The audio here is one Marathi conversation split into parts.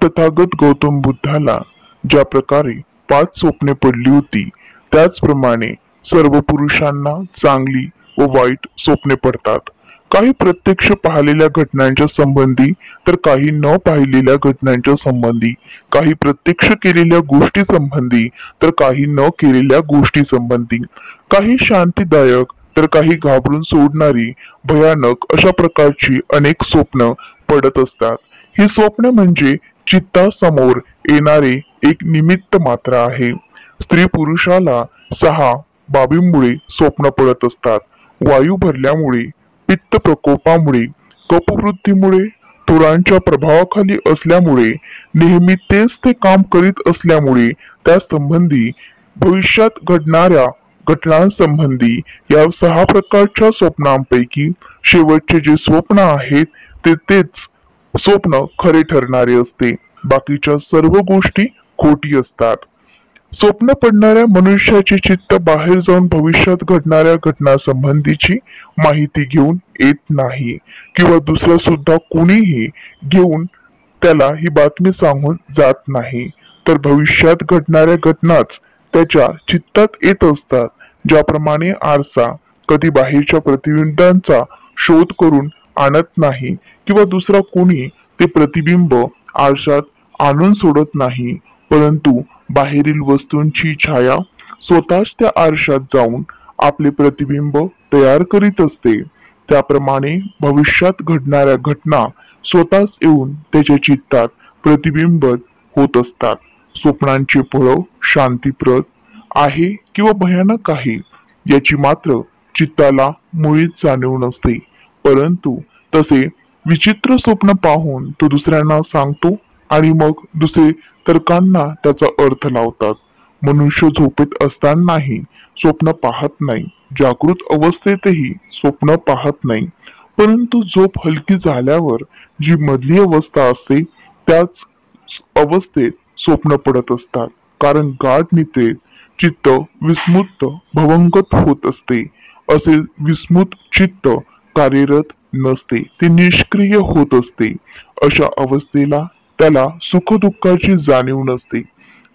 तथागत गौतम बुद्धाला ज्या प्रकारे 5 स्वप्ने पडली होती, त्याचप्रमाणे सर्व पुरुषांना चांगली व वाईट स्वप्ने पडतात. काही प्रत्यक्ष पाहिलेल्या घटनांच्या संबंधी, तर काही न पाहिलेल्या घटनांच्या संबंधी, काही प्रत्यक्ष केलेल्या गोष्टी संबंधी, तर काही न केलेल्या गोष्टी संबंधी, काही शांतीदायक तर काही घाबरून सोडणारी भयानक अशा प्रकारची अनेक स्वप्न पडत असतात. ही स्वप्न म्हणजे चित्तासमोर येणारे एक निमित्त मात्र आहे. स्त्री पुरुषाला 6 बाबींमुळे स्वप्न पडत असतात. वायू भरल्यामुळे, पित्त प्रकोपामुळे, कफवृद्धीमुळे, थोरांच्या प्रभावाखाली असल्यामुळे, नेहमी तेच ते काम करीत असल्यामुळे, त्या संबंधी, भविष्यात घडणाऱ्या घटनांसंबंधी या 6 प्रकारच्या स्वप्नांपैकी शेवटचे जे स्वप्न आहेत तेच स्वप्न खरे ठरणारे असते. बाकीच्या सर्व गोष्टी खोटी असतात. स्वप्न पडणाऱ्या मनुष्याचे चित्त बाहेर जाऊन भविष्यात घडणाऱ्या घटनांसंबंधीची माहिती घेऊन येत नाही, किंवा दुसरा सुद्धा कोणीही घेऊन त्याला ही बातमी सांगून जात नाही, तर भविष्यात घडणाऱ्या घटनाच त्याच्या चित्तात येत असतात. ज्याप्रमाणे आरसा कधी बाहेरच्या प्रतिबिंबांचा शोध करून आणत नाही, किंवा दुसरा कोणी ते प्रतिबिंब आरशात आणून सोडत नाही, परंतु बाहेरील वस्तूंची छाया स्वतःच त्या आरशात जाऊन आपले प्रतिबिंब तयार करीत असते, त्याप्रमाणे भविष्यात घडणाऱ्या घटना स्वतःच येऊन त्याच्या चित्तात प्रतिबिंबित होत असतात. स्वप्नांचे फळ शांतीप्रद आहे किंवा भयानक आहे याची मात्र चित्ताला मुळीच जाणीव नसते, परंतु तसे विचित्र स्वप्न पाहून तो दुसऱ्यांना सांगतो आणि मग दुसरे तर्कांना त्याचा अर्थ लावतात. मनुष्य झोपेत असतानाही स्वप्न पाहत नाही, जागृत अवस्थेतही स्वप्न पाहत नाही, परंतु झोप हलकी झाल्यावर जी मधली अवस्था असते त्याच अवस्थेत स्वप्न पडत असतात. कारण गाढ निद्रेत चित्त विस्मृत भवंगत होत असते. असे विस्मृत चित्त कार्यरत नसते, ते निष्क्रिय होत असते. अशा अवस्थेला त्याला सुखदुःखाची जाणीव नसते.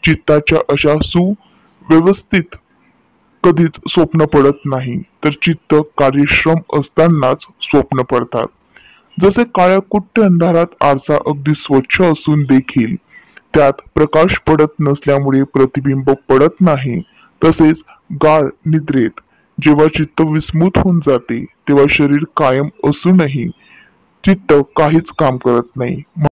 चित्ताच्या अशा सुव्यवस्थित कधीच स्वप्न पडत नाही, तर चित्त कार्यक्षम असतानाच स्वप्न पडतात. जसे काळ्या कुट्ट अंधारात आरसा अगदी स्वच्छ असून देखील त्यात प्रकाश पडत नसल्यामुळे प्रतिबिंब पडत नाही, तसेच गाढ निद्रेत जेव्हा चित्त विस्मृत होऊन जाते तेव्हा शरीर कायम असूनही चित्त काहीच काम करत नाही.